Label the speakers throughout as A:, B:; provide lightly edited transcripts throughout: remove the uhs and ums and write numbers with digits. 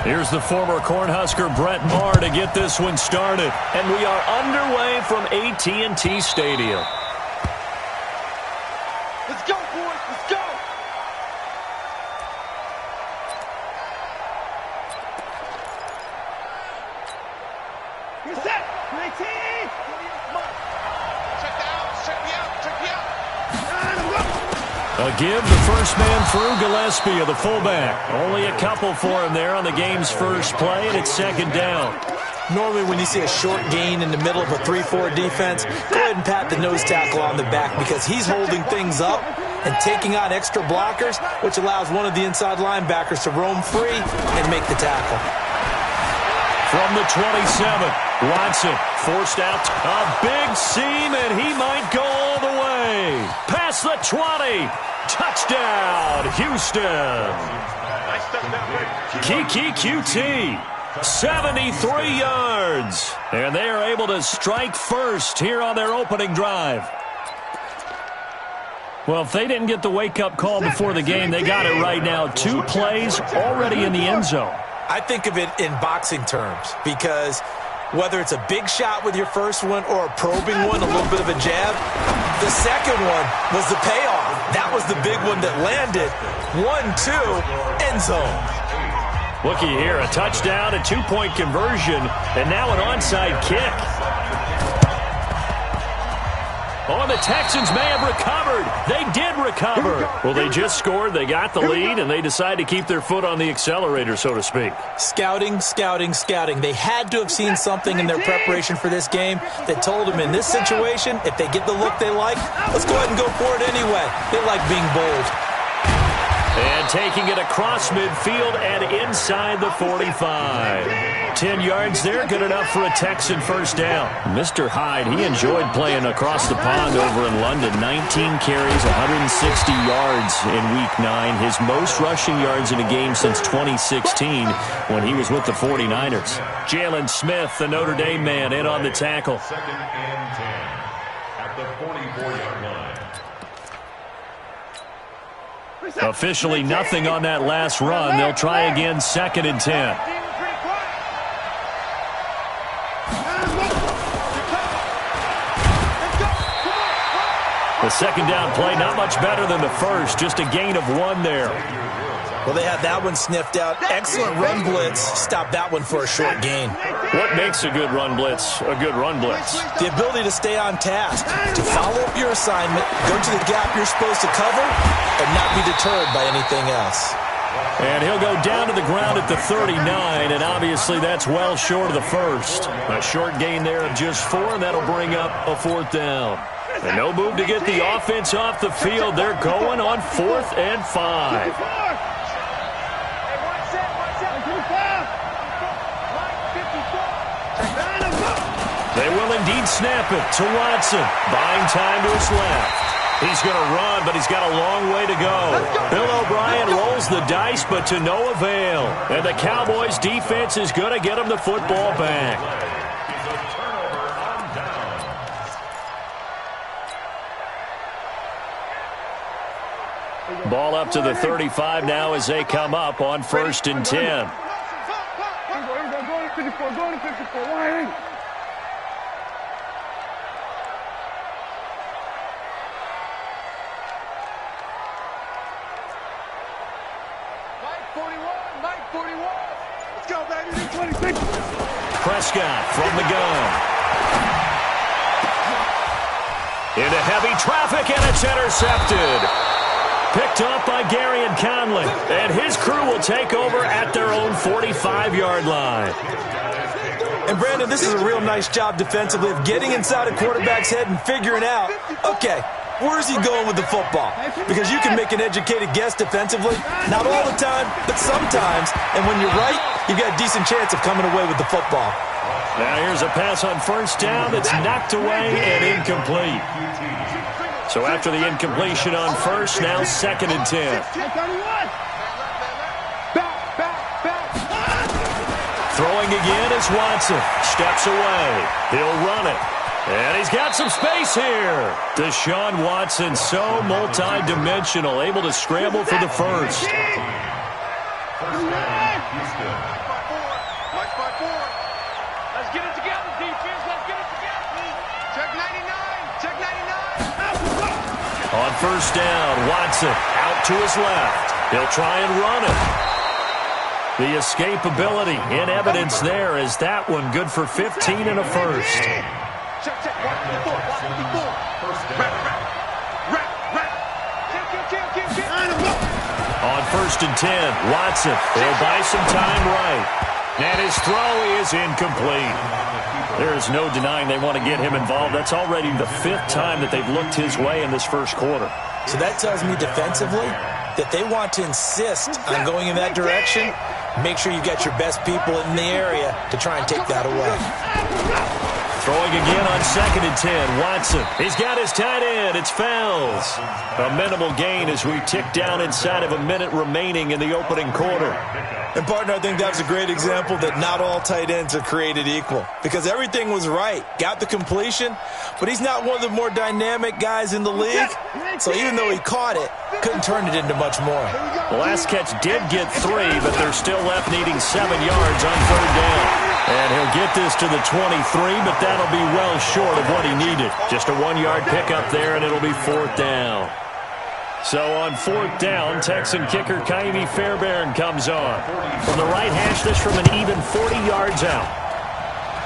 A: Here's the former Cornhusker Brett Maher to get this one started. And we are underway from AT&T Stadium.
B: Let's go, boys. Let's go. You're set. 19. Check me out.
A: A give the first man through Gillespie of the fullback. Only a couple for him there on the game's first play, and it's second down.
C: Normally when you see a short gain in the middle of a 3-4 defense, go ahead and pat the nose tackle on the back because he's holding things up and taking on extra blockers, which allows one of the inside linebackers to roam free and make the tackle.
A: From the 27, Watson forced out a big seam, and he might go all the way. Past the 20. Touchdown, Houston. Kiki QT. 73 yards. And they are able to strike first here on their opening drive. Well, if they didn't get the wake-up call before the game, they got it right now. 2 plays already in the end zone.
C: I think of it in boxing terms because whether it's a big shot with your first one or a probing one, a little bit of a jab, the second one was the payoff. That was the big one that landed. 1-2, end zone.
A: Looky here, a touchdown, a 2-point conversion, and now an onside kick. Oh, the Texans may have recovered. They did recover. Well, they just scored, they got the lead, and they decide to keep their foot on the accelerator, so to speak.
C: Scouting. They had to have seen something in their preparation for this game that told them in this situation, if they get the look they like, let's go ahead and go for it anyway. They like being bold.
A: And taking it across midfield and inside the 45. 10 yards there, good enough for a Texan first down. Mr. Hyde, he enjoyed playing across the pond over in London. 19 carries, 160 yards in Week 9. His most rushing yards in a game since 2016 when he was with the 49ers. Jalen Smith, the Notre Dame man, in on the tackle.
D: Second and 10 at the 44-yard line.
A: Officially nothing on that last run. They'll try again, second and 10. The second down play, not much better than the first. Just a gain of 1 there.
C: Well, they had that one sniffed out. Excellent run blitz. Stop that one for a short gain.
A: What makes a good run blitz a good run blitz?
C: The ability to stay on task, to follow up your assignment, go to the gap you're supposed to cover, and not be deterred by anything else.
A: And he'll go down to the ground at the 39, and obviously that's well short of the first. A short gain there of just 4, and that'll bring up a 4th down. And no move to get the offense off the field. They're going on 4th and 5. They will indeed snap it to Watson. Buying time to his left. He's going to run, but he's got a long way to go. Bill O'Brien rolls the dice, but to no avail. And the Cowboys' defense is going to get him the football back. Ball up to the 35 now as they come up on 1st and 10. Prescott from the gun. Into heavy traffic, and it's intercepted. Picked up by Gary and Conley. And his crew will take over at their own 45-yard line.
C: And, Brandon, this is a real nice job defensively of getting inside a quarterback's head and figuring out, okay, where's he going with the football? Because you can make an educated guess defensively. Not all the time, but sometimes. And when you're right, you've got a decent chance of coming away with the football.
A: Now here's a pass on 1st down that's knocked away and incomplete. So after the incompletion on 1st, now 2nd and 10. Throwing again is Watson. Steps away. He'll run it. And he's got some space here. Deshaun Watson, so multi-dimensional, able to scramble for the first. On first down, Watson out to his left. He'll try and run it. The escapability in evidence there is that one good for 15 and a first.
B: Check. Watch the ball.
D: First down.
A: On first and 10, Watson will buy some time right. And his throw is incomplete. There's no denying they want to get him involved. That's already the 5th time that they've looked his way in this first quarter.
C: So that tells me defensively that they want to insist on going in that direction. Make sure you got your best people in the area to try and take that away.
A: Throwing again on second and 10, Watson. He's got his tight end. It's Fells. A minimal gain as we tick down inside of a minute remaining in the opening quarter.
C: And, partner, I think that was a great example that not all tight ends are created equal. Because everything was right. Got the completion, but he's not one of the more dynamic guys in the league. So even though he caught it, couldn't turn it into much more.
A: The last catch did get 3, but they're still left needing 7 yards on third down. And he'll get this to the 23, but that'll be well short of what he needed. Just a 1-yard pickup there, and it'll be 4th down. So on 4th down, Texan kicker Kaimi Fairbairn comes on. From the right hash, this from an even 40 yards out.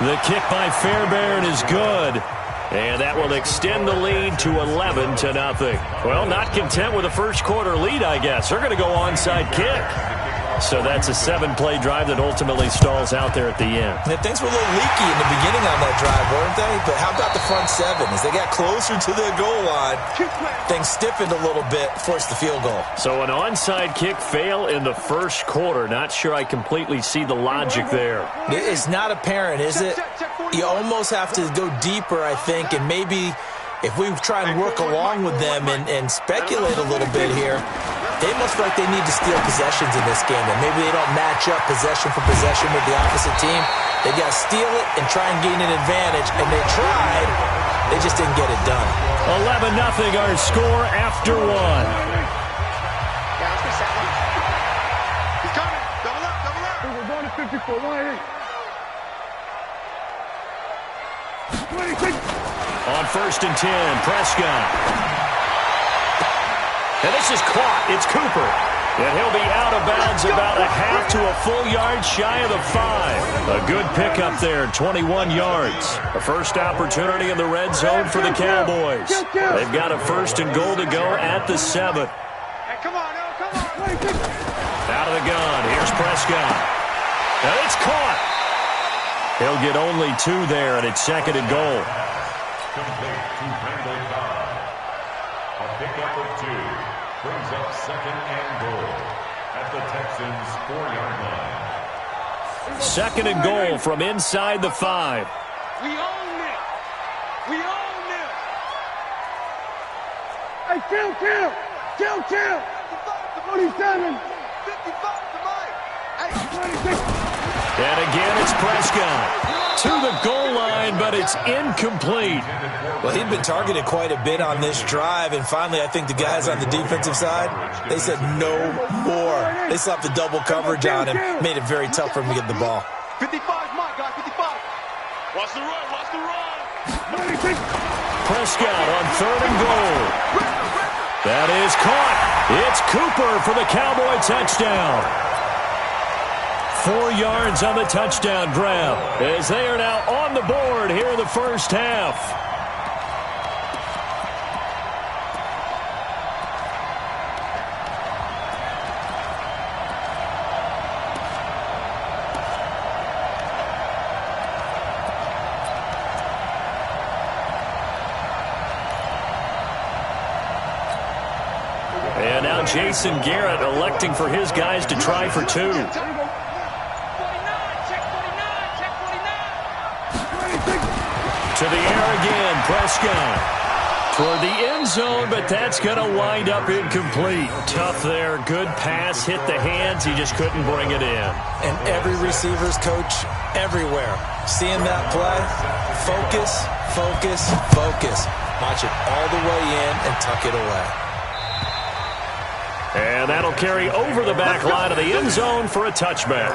A: The kick by Fairbairn is good. And that will extend the lead to 11-0. Well, not content with a first quarter lead, I guess. They're going to go onside kick. So that's a 7-play drive that ultimately stalls out there at the end.
C: And things were a little leaky in the beginning on that drive, weren't they? But how about the front 7? As they got closer to the goal line, things stiffened a little bit, forced the field goal.
A: So an onside kick fail in the first quarter. Not sure I completely see the logic there.
C: It's not apparent, is it? You almost have to go deeper, I think, and maybe if we try and work along with them and speculate a little bit here, they must feel like they need to steal possessions in this game, and maybe they don't match up possession for possession with the opposite team. They've got to steal it and try and gain an advantage, and they tried. They just didn't get it done.
A: 11-0 our score after 1.
B: He's coming. Double up. We're going to 54. 188.
A: On first and 10, Prescott. And this is caught. It's Cooper. And he'll be out of bounds about a half to a full yard shy of the 5. A good pickup there, 21 yards. A first opportunity in the red zone for the Cowboys. They've got a first and goal to go at the 7.
B: Hey, come on.
A: Out of the gun. Here's Prescott. And it's caught. He'll get only 2 there, and it's second and goal.
D: Complete to Randall Cobb. A pickup of 2 brings up second and goal at the Texans' 4-yard line.
A: Second and goal from inside the 5.
B: We own it. Hey, kill. 27. 55 to Mike. Hey, 26.
A: And again, it's Prescott. To the goal line, but it's incomplete.
C: Well, he'd been targeted quite a bit on this drive, and finally I think the guys on the defensive side, they said no more. They slapped the double coverage on him, made it very tough for him to get the ball.
B: 55 Mike, guys, 55. Watch the run. 26.
A: Prescott on third and goal. That is caught. It's Cooper for the Cowboy touchdown. 4 yards on the touchdown grab as they are now on the board here in the first half. And now Jason Garrett electing for his guys to try for 2. To the air again, Prescott. Toward the end zone, but that's going to wind up incomplete. Tough there. Good pass. Hit the hands. He just couldn't bring it in.
C: And every receiver's coach everywhere. Seeing that play, focus. Watch it all the way in and tuck it away.
A: And that'll carry over the back line of the end zone for a touchback.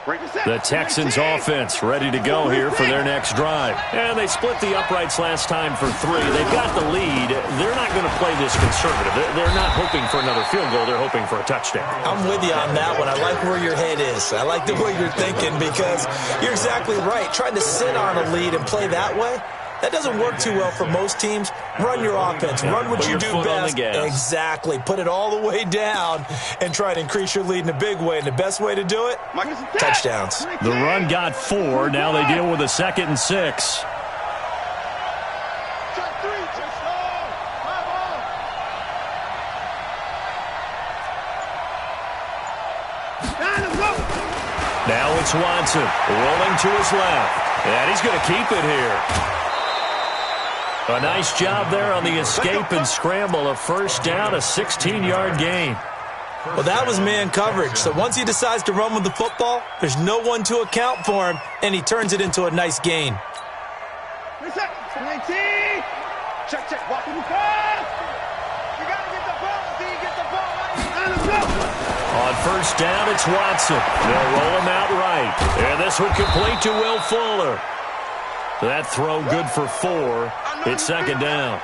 A: The Texans offense ready to go here for their next drive. And they split the uprights last time for 3. They've got the lead. They're not going to play this conservative. They're not hoping for another field goal. They're hoping for a touchdown.
C: I'm with you on that one. I like where your head is. I like the way you're thinking because you're exactly right. Trying to sit on a lead and play that way, that doesn't work too well for most teams. Run your offense. Run what you do best. Exactly. Put it all the way down and try to increase your lead in a big way. And the best way to do it, touchdowns.
A: The run got 4. Now they deal with a 2nd and 6. Now it's Watson rolling to his left. And he's going to keep it here. A nice job there on the escape and scramble. A first down, a 16-yard gain.
C: Well, that was man coverage. So once he decides to run with the football, there's no one to account for him, and he turns it into a nice gain.
B: Check. Walk in the pass. You got to get the ball. Get the ball.
A: On first down, it's Watson. They'll roll him out right. And this would complete to Will Fuller. That throw good for 4. It's 2nd down.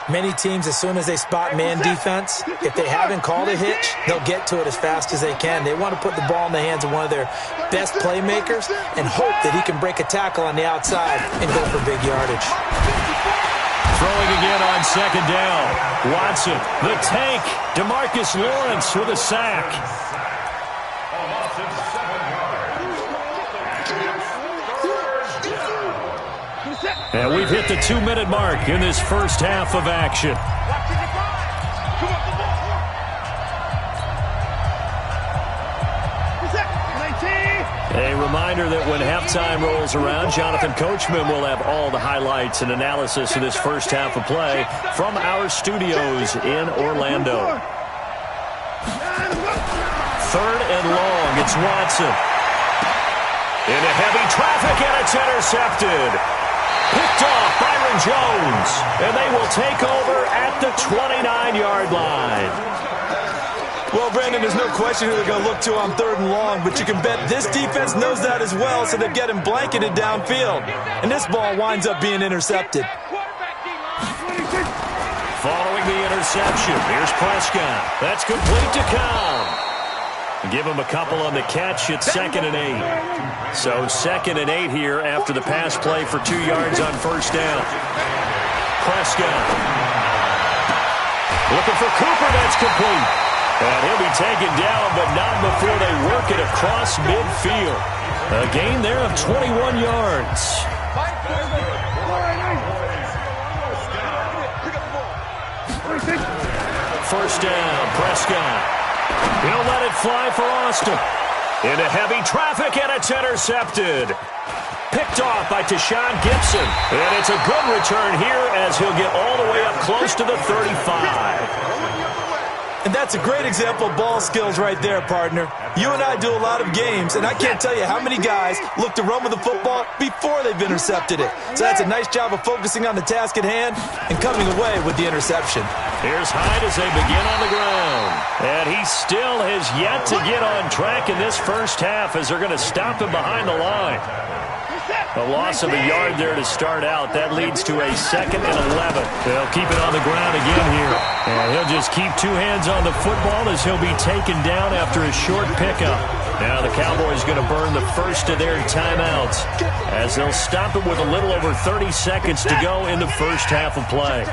C: Many teams, as soon as they spot man defense, if they haven't called a hitch, they'll get to it as fast as they can. They want to put the ball in the hands of one of their best playmakers and hope that he can break a tackle on the outside and go for big yardage.
A: Throwing again on 2nd down. Watson, the tank. DeMarcus Lawrence with a sack. And we've hit the 2-minute mark in this first half of action. A reminder that when halftime rolls around, Jonathan Coachman will have all the highlights and analysis of this first half of play from our studios in Orlando. 3rd and long, it's Watson. Into heavy traffic, and it's intercepted. Picked off Byron Jones, and they will take over at the 29-yard line.
C: Well, Brandon, there's no question who they're going to look to on 3rd and long, but you can bet this defense knows that as well, so they're getting blanketed downfield. And this ball winds up being intercepted.
A: Following the interception, here's Prescott. That's complete to Cobb. Give him a couple on the catch. It's 2nd and 8. So 2nd and 8 here after the pass play for 2 yards on first down. Prescott. Looking for Cooper. That's complete. And he'll be taken down, but not before they work it across midfield. A gain there of 21 yards. First down, Prescott. He'll let it fly for Austin. Into heavy traffic, and it's intercepted. Picked off by Tashawn Gibson. And it's a good return here as he'll get all the way up close to the 35.
C: And that's a great example of ball skills right there, partner. You and I do a lot of games, and I can't tell you how many guys look to run with the football before they've intercepted it. So that's a nice job of focusing on the task at hand and coming away with the interception.
A: Here's Hyde as they begin on the ground. And he still has yet to get on track in this first half as they're going to stop him behind the line. A loss of a yard there to start out. That leads to a 2nd and 11. They'll keep it on the ground again here. And he'll just keep 2 hands on the football as he'll be taken down after a short pickup. Now the Cowboys going to burn the first of their timeouts as they'll stop it with a little over 30 seconds to go in the first half of play.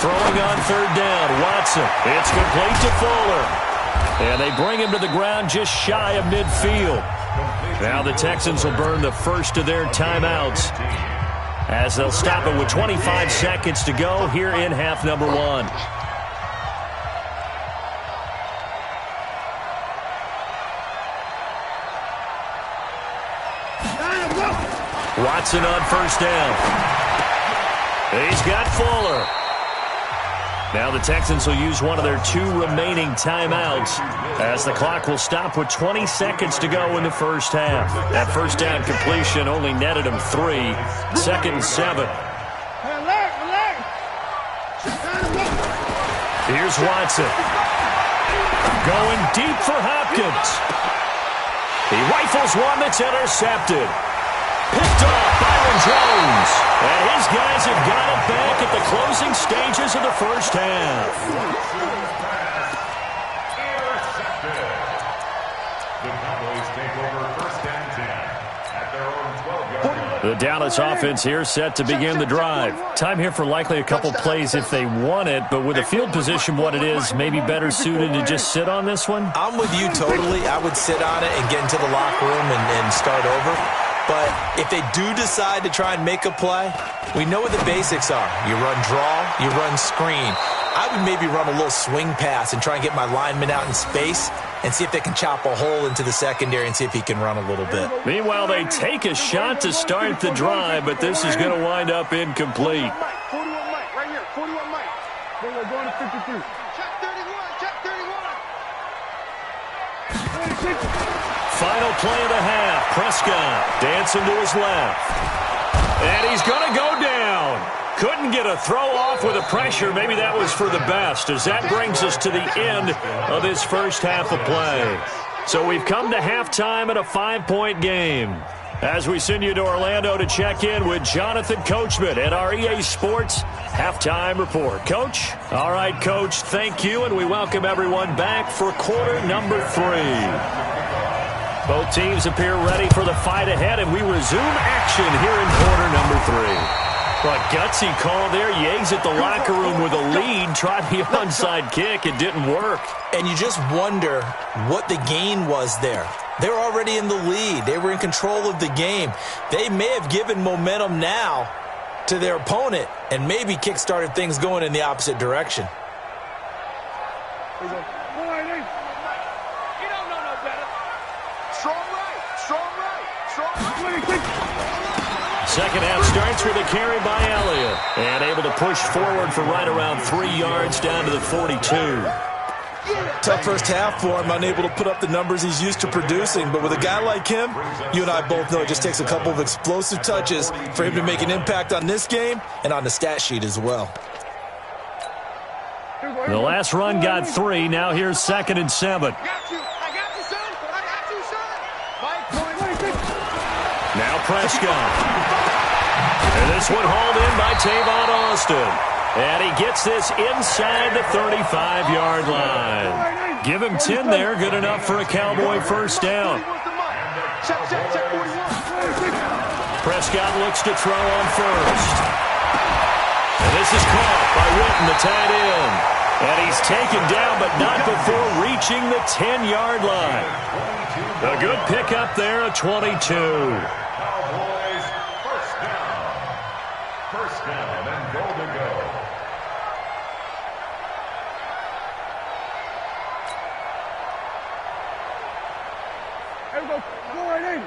A: Throwing on 3rd down, Watson. It's complete to Fuller. And they bring him to the ground just shy of midfield. Now the Texans will burn the first of their timeouts as they'll stop it with 25 seconds to go here in half number 1. Watson on first down. He's got Fuller. Now the Texans will use one of their 2 remaining timeouts as the clock will stop with 20 seconds to go in the first half. That first down completion only netted him 3. 2nd and 7. Here's Watson. Going deep for Hopkins. He rifles one that's intercepted. Picked off Byron Jones. And his guys have got it back at the closing stages of the first half.
D: The Cowboys take over first and 10 at their own 12-yard line.
A: The Dallas offense here set to begin the drive. Time here for likely a couple plays if they want it, but with the field position what it is, maybe better suited to just sit on this one?
C: I'm with you totally. I would sit on it and get into the locker room and start over. But if they do decide to try and make a play, we know what the basics are. You run draw, you run screen. I would maybe run a little swing pass and try and get my lineman out in space and see if they can chop a hole into the secondary and see if he can run a little bit.
A: Meanwhile, they take a shot to start the drive, but this is going to wind up incomplete.
B: 41 Mike, right here, 41 Mike. Then we're going to 53. Check 31, check 31.
A: Final play of the half. Prescott dancing to his left. And he's going to go down. Couldn't get a throw off with the pressure. Maybe that was for the best, as that brings us to the end of this first half of play. So we've come to halftime at a 5-point game. As we send you to Orlando to check in with Jonathan Coachman at our EA Sports Halftime Report. Coach? All right, Coach, thank you, and we welcome everyone back for quarter number 3. Both teams appear ready for the fight ahead, and we resume action here in quarter number 3. But gutsy call there. You exit the locker room with a lead. Tried the onside kick. It didn't work.
C: And you just wonder what the gain was there. They were already in the lead. They were in control of the game. They may have given momentum now to their opponent and maybe kick-started things going in the opposite direction.
A: Second half starts with a carry by Elliott. And able to push forward for right around 3 yards down to the 42.
C: Tough first half for him, unable to put up the numbers he's used to producing. But with a guy like him, you and I both know it just takes a couple of explosive touches for him to make an impact on this game and on the stat sheet as well.
A: The last run got 3. Now here's 2nd and 7. Now Prescott. And this one hauled in by Tavon Austin. And he gets this inside the 35-yard line. Give him 10 there. Good enough for a Cowboy first down. Prescott looks to throw on first. And this is caught by Witten, the tight end. And he's taken down, but not before reaching the 10-yard line. A good pickup there, a 22.
D: Cowboys first down. First down and goal to go.
B: Here we go, go right in.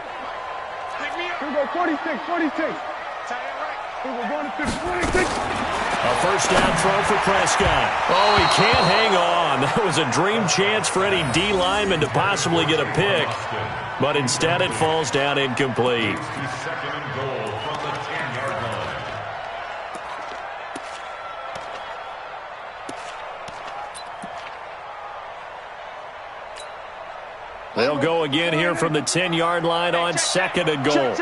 B: Pick me up. Here we go, 46, 46. Tight end right. Here we go, going to 56.
A: A first down throw for Prescott. Oh, he can't hang on. That was a dream chance for any D lineman to possibly get a pick. But instead it falls down incomplete.
D: Second and goal from the 10-yard line.
A: They'll go again here from the 10-yard line on 2nd and goal.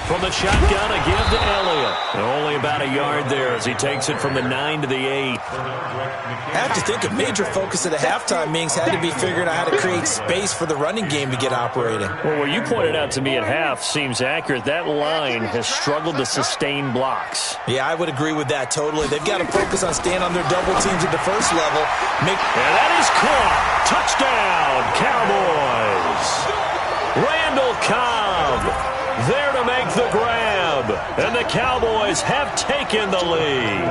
A: From the shotgun, a give to Elliott. Only about a yard there as he takes it from the 9 to the 8.
C: I have to think a major focus at the halftime meetings had to be figuring out how to create space for the running game to get operating.
A: Well, what you pointed out to me at half seems accurate. That line has struggled to sustain blocks.
C: Yeah, I would agree with that totally. They've got to focus on staying on their double teams at the first level.
A: And that is caught. Touchdown, Cowboys. Randall Cobb there to make the grab. And the Cowboys have taken the lead.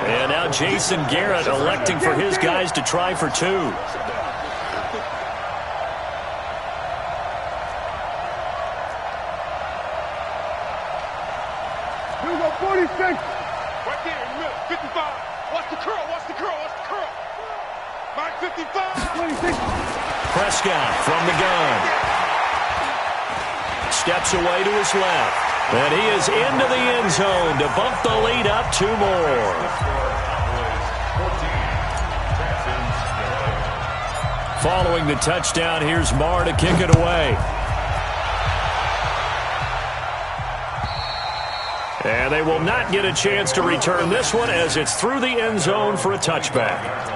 A: And now Jason Garrett electing for his guys to try for 2.
B: Here we go, 46. Right there in the middle, 55. Watch the curl, watch the curl, watch the curl. Mark 55. 26.
A: Prescott from the gun. Steps away to his left. And he is into the end zone to bump the lead up 2 more. Following the touchdown, here's Marr to kick it away. And they will not get a chance to return this one as it's through the end zone for a touchback.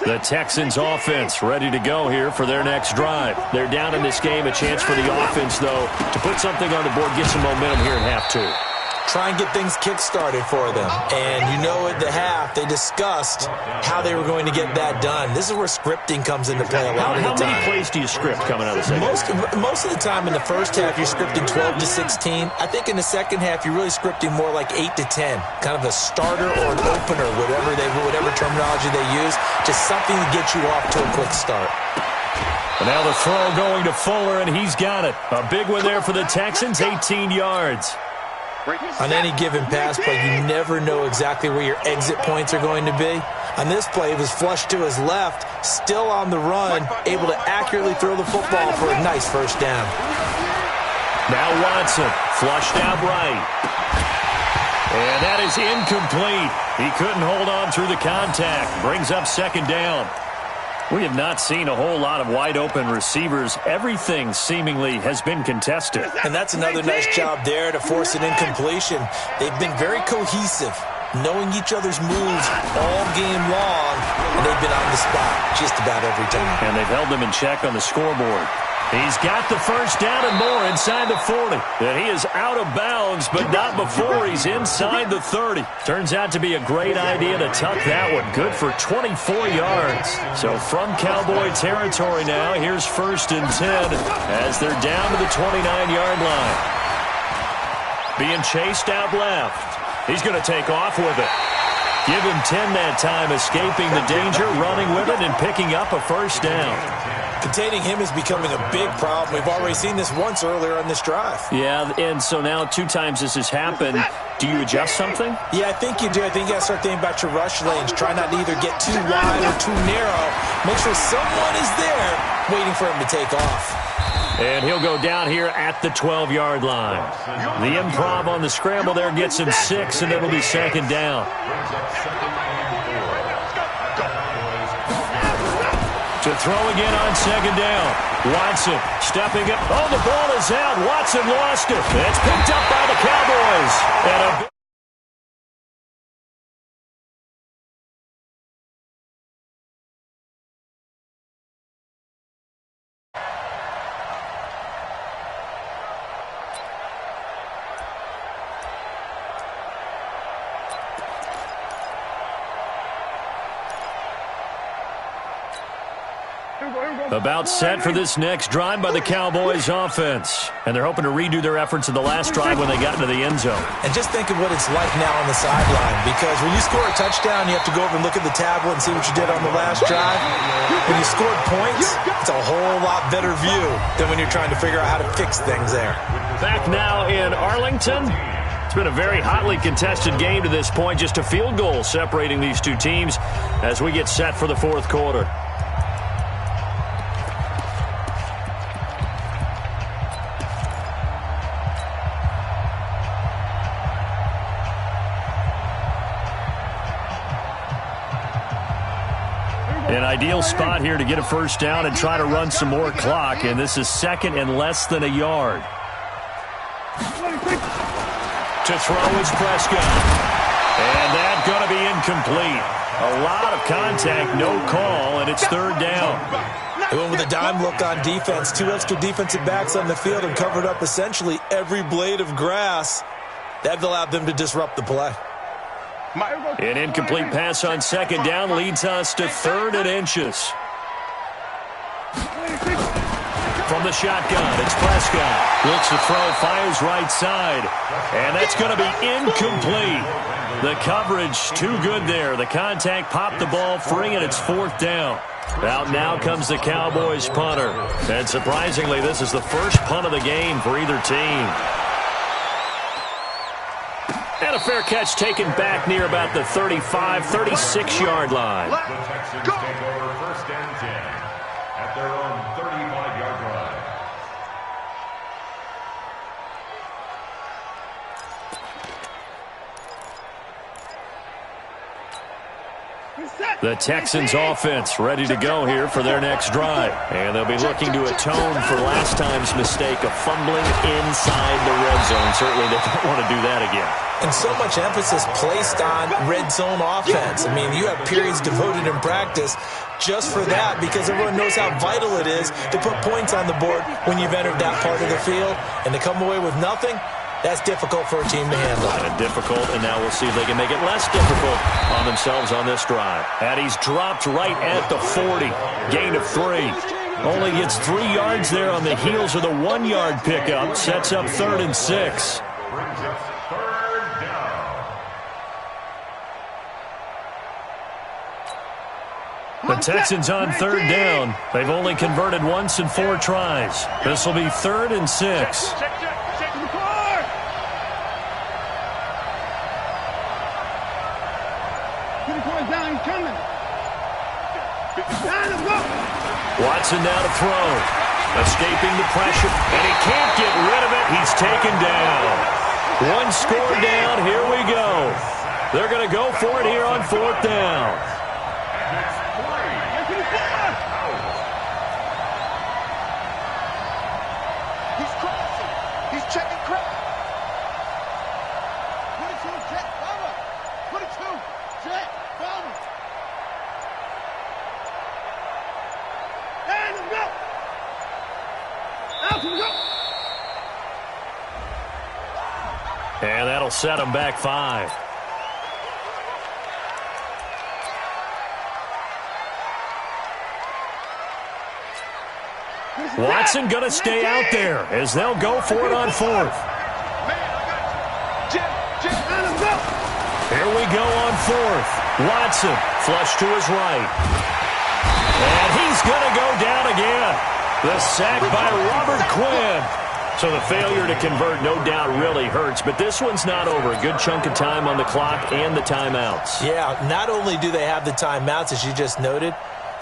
A: The Texans offense ready to go here for their next drive. They're down in this game. A chance for the offense, though, to put something on the board, get some momentum here in half 2.
C: Try and get things kick-started for them. And you know at the half, they discussed how they were going to get that done. This is where scripting comes into play a lot of the time.
A: How many plays do you script coming out of the second half?
C: Most of the time in the first half, you're scripting 12 to 16. I think in the second half, you're really scripting more like 8 to 10. Kind of a starter or an opener, whatever terminology they use. Just something to get you off to a quick start.
A: And now the throw going to Fuller, and he's got it. A big one there for the Texans, 18 yards.
C: On any given pass play, you never know exactly where your exit points are going to be. On this play, it was flushed to his left, still on the run, able to accurately throw the football for a nice first down.
A: Now Watson, flushed out right. And that is incomplete. He couldn't hold on through the contact. Brings up second down. We have not seen a whole lot of wide-open receivers. Everything seemingly has been contested.
C: And that's another nice job there to force an incompletion. They've been very cohesive, knowing each other's moves all game long, and they've been on the spot just about every time.
A: And they've held them in check on the scoreboard. He's got the first down and more inside the 40. And he is out of bounds, but not before he's inside the 30. Turns out to be a great idea to tuck that one. Good for 24 yards. So from Cowboy territory now, here's 1st and 10 as they're down to the 29-yard line. Being chased out left. He's going to take off with it. Give him 10 that time, escaping the danger, running with it, and picking up a first down.
C: Containing him is becoming a big problem. We've already seen this once earlier on this drive.
A: Yeah, and so now 2 times this has happened. Do you adjust something?
C: Yeah, I think you do. I think you got to start thinking about your rush lanes. Try not to either get too wide or too narrow. Make sure someone is there waiting for him to take off.
A: And he'll go down here at the 12-yard line. The improv on the scramble there gets him 6, and it'll be second down. To throw again on second down. Watson stepping up. Oh, the ball is out. Watson lost it. It's picked up by the Cowboys. And about set for this next drive by the Cowboys offense. And they're hoping to redo their efforts in the last drive when they got into the end zone.
C: And just think of what it's like now on the sideline, because when you score a touchdown, you have to go over and look at the tablet and see what you did on the last drive. When you scored points, it's a whole lot better view than when you're trying to figure out how to fix things there.
A: Back now in Arlington. It's been a very hotly contested game to this point. Just a field goal separating these two teams as we get set for the fourth quarter. An ideal spot here to get a first down and try to run some more clock, and this is second and less than a yard. To throw is Prescott. And that's going to be incomplete. A lot of contact, no call, and it's third down.
C: They went with a dime look on defense. 2 extra defensive backs on the field and covered up essentially every blade of grass. That allowed them to disrupt the play.
A: An incomplete pass on second down leads us to 3rd and inches. From the shotgun, it's Prescott. Looks to throw, fires right side. And that's going to be incomplete. The coverage too good there. The contact popped the ball free, and it's 4th down. Out now comes the Cowboys punter. And surprisingly, this is the first punt of the game for either team. And And a fair catch taken back near about the 35, 36-yard line.
D: The Texans take over first and 10 at their own 35-yard line.
A: The Texans offense ready to go here for their next drive. And they'll be looking to atone for last time's mistake of fumbling inside the red zone. Certainly they don't want to do that again.
C: And so much emphasis placed on red zone offense. I mean, you have periods devoted in practice just for that because everyone knows how vital it is to put points on the board when you've entered that part of the field. And to come away with nothing, that's difficult for a team to handle.
A: And difficult, and now we'll see if they can make it less difficult on themselves on this drive. And he's dropped right at the 40. Gain of 3. Only gets 3 yards there on the heels of the 1-yard pickup. Sets up 3rd and 6.
D: Brings us third down.
A: The Texans on 3rd down. They've only converted once in 4 tries. This will be 3rd and 6. Watson now to throw. Escaping the pressure, and he can't get rid of it. He's taken down. 1 score down. Here we go. They're going to go for it here on 4th down.
B: He's crossing. He's checking crap. 22, check, bomber. 22, check, bomber. And let's go. Out we go.
A: And that'll set him back 5. Watson going to stay out there as they'll go for it on 4th. Here we go on 4th. Watson flush to his right. And he's going to go down again. The sack by Robert Quinn. So the failure to convert no doubt really hurts, but this one's not over. A good chunk of time on the clock and the timeouts.
C: Yeah, not only do they have the timeouts, as you just noted,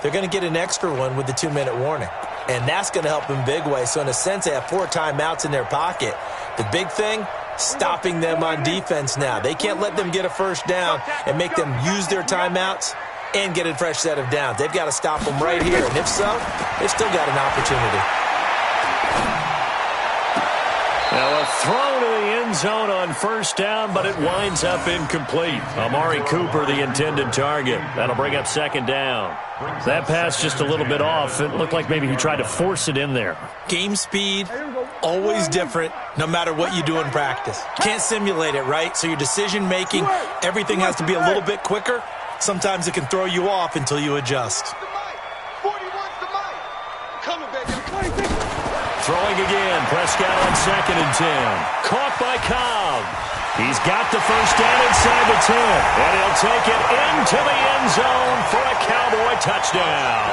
C: they're going to get an extra one with the 2-minute warning. And that's going to help in big way. So in a sense, they have 4 timeouts in their pocket. The big thing, stopping them on defense now. They can't let them get a first down and make them use their timeouts and get a fresh set of downs. They've got to stop them right here. And if so, they've still got an opportunity.
A: Now a throw to the end zone on 1st down, but it winds up incomplete. Amari Cooper, the intended target. That'll bring up 2nd down. That pass just a little bit off. It looked like maybe he tried to force it in there.
C: Game speed, always different, no matter what you do in practice. Can't simulate it, right? So your decision-making, everything has to be a little bit quicker. Sometimes it can throw you off until you adjust.
A: Throwing again. Prescott on 2nd and 10. Caught by Cobb. He's got the first down inside the 10. And he'll take it into the end zone for a Cowboy touchdown.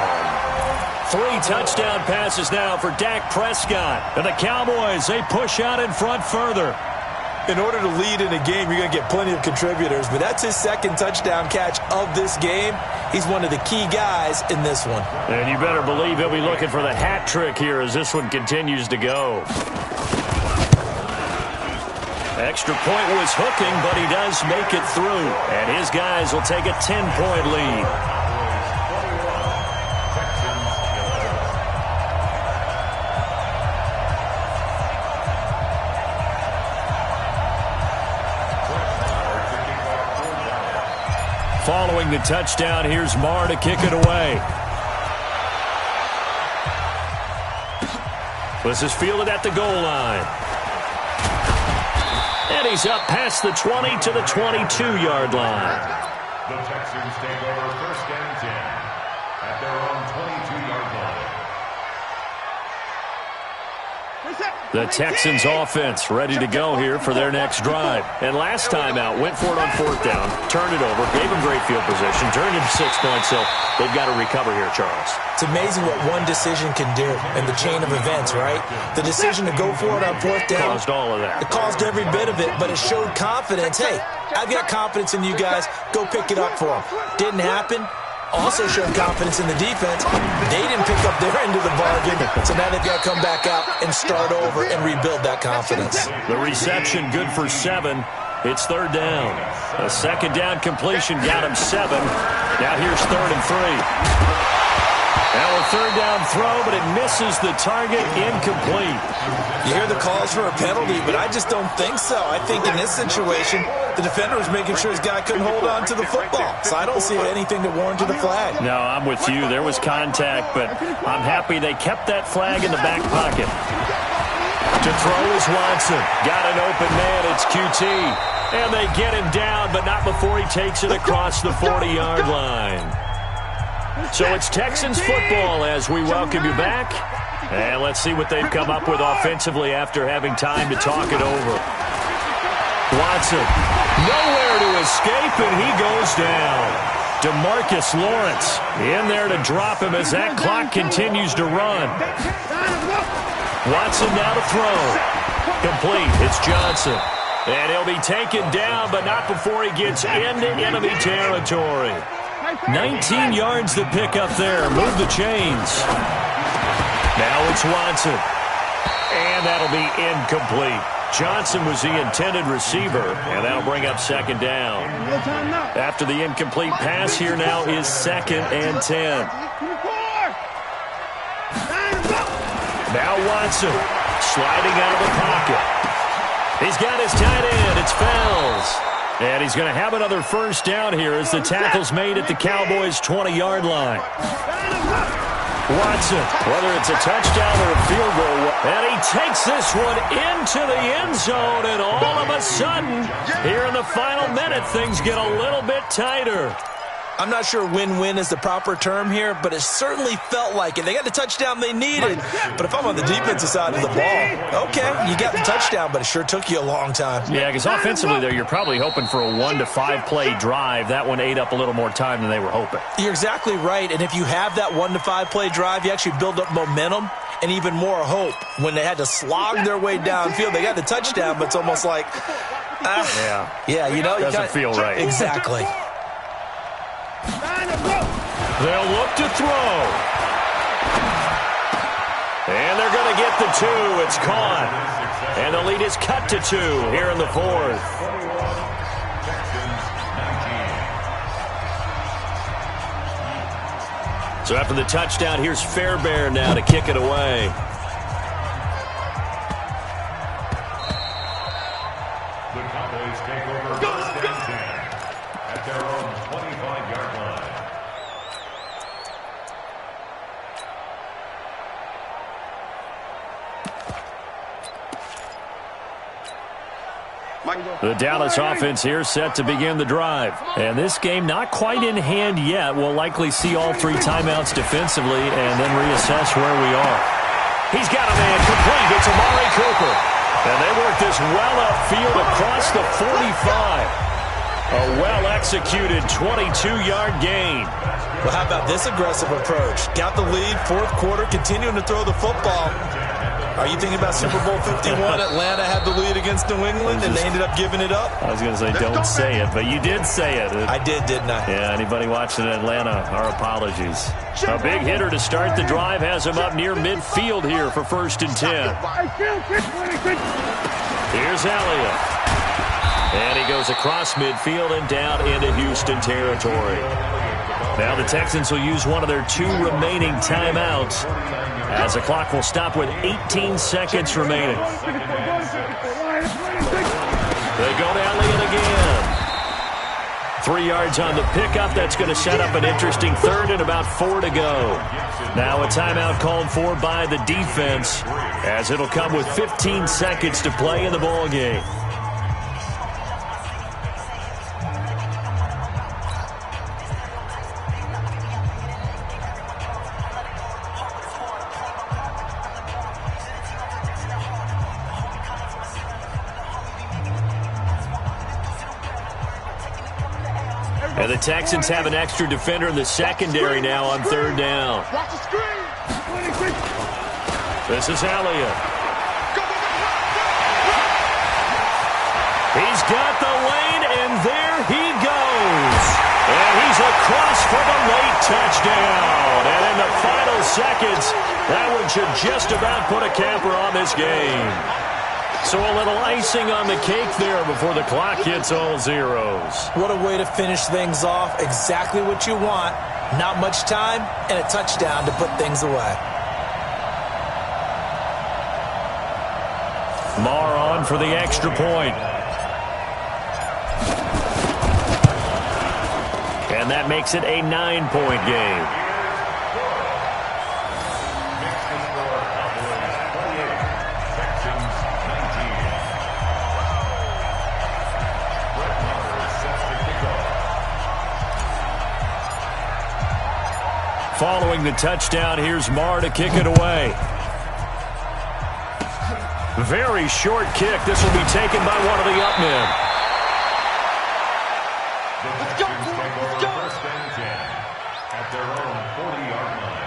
A: 3 touchdown passes now for Dak Prescott. And the Cowboys, they push out in front further.
C: In order to lead in a game, you're going to get plenty of contributors, but that's his 2nd touchdown catch of this game. He's one of the key guys in this one.
A: And you better believe he'll be looking for the hat trick here as this one continues to go. Extra point was hooking, but he does make it through. And his guys will take a 10-point lead. Following the touchdown, here's Marr to kick it away. This is fielded at the goal line. And he's up past the 20 to the 22-yard line.
D: The Texans take over first and 10 at their own 22-yard line.
A: The Texans offense ready to go here for their next drive. And last time out, went for it on fourth down, turned it over, gave them great field position, turned into 6 points, so they've got to recover here, Charles.
C: It's amazing what one decision can do in the chain of events, right? The decision to go for it on fourth down.
A: Caused all of that.
C: It caused every bit of it, but it showed confidence. Hey, I've got confidence in you guys. Go pick it up for them. Didn't happen. Also showed confidence in the defense. They didn't pick up their end of the bargain, so now they've got to come back out and start over and rebuild that confidence.
A: The reception good for 7. It's third down. A second down completion got him 7. Now here's 3rd and 3. Now a third down throw, but it misses the target, incomplete.
C: You hear the calls for a penalty, but I just don't think so. I think in this situation, the defender was making sure his guy couldn't hold on to the football. So I don't see anything to warrant the flag.
A: No, I'm with you. There was contact, but I'm happy they kept that flag in the back pocket. To throw is Watson. Got an open man. It's QT. And they get him down, but not before he takes it across the 40-yard line. So it's Texans football as we welcome you back. And let's see what they've come up with offensively after having time to talk it over. Watson, nowhere to escape, and he goes down. DeMarcus Lawrence in there to drop him as that clock continues to run. Watson now to throw. Complete. It's Johnson. And he'll be taken down, but not before he gets into enemy territory. 19 yards to pick up there. Move the chains. Now it's Watson. And that'll be incomplete. Johnson was the intended receiver, and that'll bring up second down. After the incomplete pass, here now is 2nd and 10. Now Watson sliding out of the pocket. He's got his tight end. It's Fells. And he's going to have another first down here as the tackle's made at the Cowboys' 20-yard line. Watson, whether it's a touchdown or a field goal, and he takes this one into the end zone, and all of a sudden, here in the final minute, things get a little bit tighter.
C: I'm not sure win-win is the proper term here, but it certainly felt like it. They got the touchdown they needed, but if I'm on the defensive side of the ball, okay, you got the touchdown, but it sure took you a long time.
A: Yeah, because offensively there, you're probably hoping for a 1 to 5 play drive. That one ate up a little more time than they were hoping.
C: You're exactly right, and if you have that 1 to 5 play drive, you actually build up momentum and even more hope. When they had to slog their way downfield, they got the touchdown, but it's almost like, yeah, you know,
A: doesn't feel right.
C: Exactly.
A: They'll look to throw. And they're going to get the 2. It's caught. And the lead is cut to 2 here in the 4th. So after the touchdown, here's Fairbairn now to kick it away.
D: The Cowboys take over 1st and 10 at their own 25-yard line.
A: The Dallas offense here set to begin the drive. And this game not quite in hand yet. We'll likely see all 3 timeouts defensively and then reassess where we are. He's got a man complete. It's Amari Cooper. And they work this well upfield across the 45. A well-executed 22-yard gain.
C: Well, how about this aggressive approach? Got the lead, 4th quarter, continuing to throw the football. Are you thinking about Super Bowl 51? Atlanta had the lead against New England, and they ended up giving it up?
A: I was going to say, don't say it, but you did say it.
C: I did, didn't I?
A: Yeah, anybody watching Atlanta, our apologies. A big hitter to start the drive has him up near midfield here for 1st and 10. Here's Elliott. And he goes across midfield and down into Houston territory. Now the Texans will use one of their 2 remaining timeouts as the clock will stop with 18 seconds remaining. They go to Elliott again. 3 yards on the pickup. That's going to set up an interesting 3rd and about 4 to go. Now a timeout called for by the defense as it'll come with 15 seconds to play in the ball game. And the Texans have an extra defender in the secondary now on third down.
B: Watch the screen.
A: This is Elliott. He's got the lane, and there he goes. And he's across for the late touchdown. And in the final seconds, that one should just about put a capper on this game. So a little icing on the cake there before the clock hits all zeros.
C: What a way to finish things off. Exactly what you want. Not much time and a touchdown to put things away.
A: Marr on for the extra point. And that makes it a 9-point game. Following the touchdown, here's Marr to kick it away. Very short kick. This will be taken by one of the up men.
B: Let's go, let's go.
D: First and 10 at their own 40-yard line.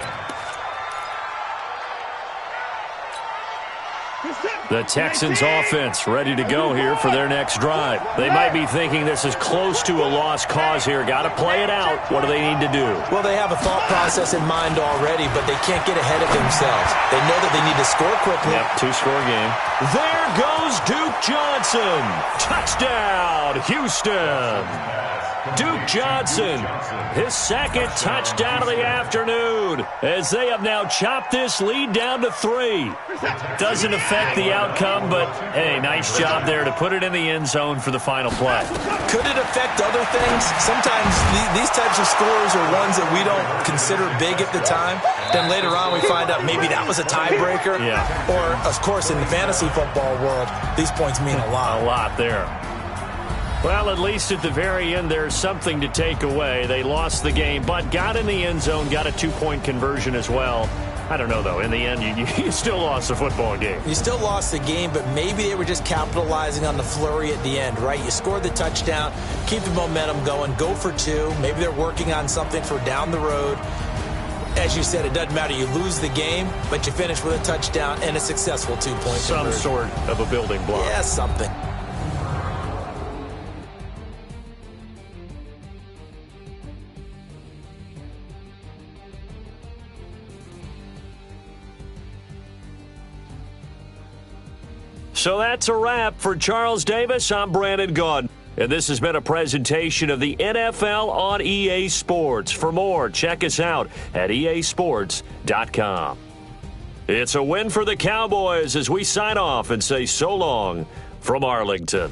A: The Texans offense ready to go here for their next drive. They might be thinking this is close to a lost cause here. Got to play it out. What do they need to do?
C: Well, they have a thought process in mind already, but they can't get ahead of themselves. They know that they need to score quickly.
A: Yep, two-score game. There goes Duke Johnson. Touchdown, Houston. Duke Johnson, his second touchdown of the afternoon, as they have now chopped this lead down to 3. Doesn't affect the outcome, but, hey, nice job there to put it in the end zone for the final play.
C: Could it affect other things? Sometimes these types of scores are ones that we don't consider big at the time. Then later on we find out maybe that was a tiebreaker.
A: Yeah.
C: Or, of course, in the fantasy football world, these points mean a lot.
A: A lot there. Well, at least at the very end, there's something to take away. They lost the game, but got in the end zone, got a 2-point conversion as well. I don't know, though. In the end, you still lost the football game.
C: You still lost the game, but maybe they were just capitalizing on the flurry at the end, right? You scored the touchdown, keep the momentum going, go for 2. Maybe they're working on something for down the road. As you said, it doesn't matter. You lose the game, but you finish with a touchdown and a successful 2-point conversion.
A: Some sort of a building block.
C: Yeah, something.
A: So that's a wrap for Charles Davis. I'm Brandon Gaudin. And this has been a presentation of the NFL on EA Sports. For more, check us out at easports.com. It's a win for the Cowboys as we sign off and say so long from Arlington.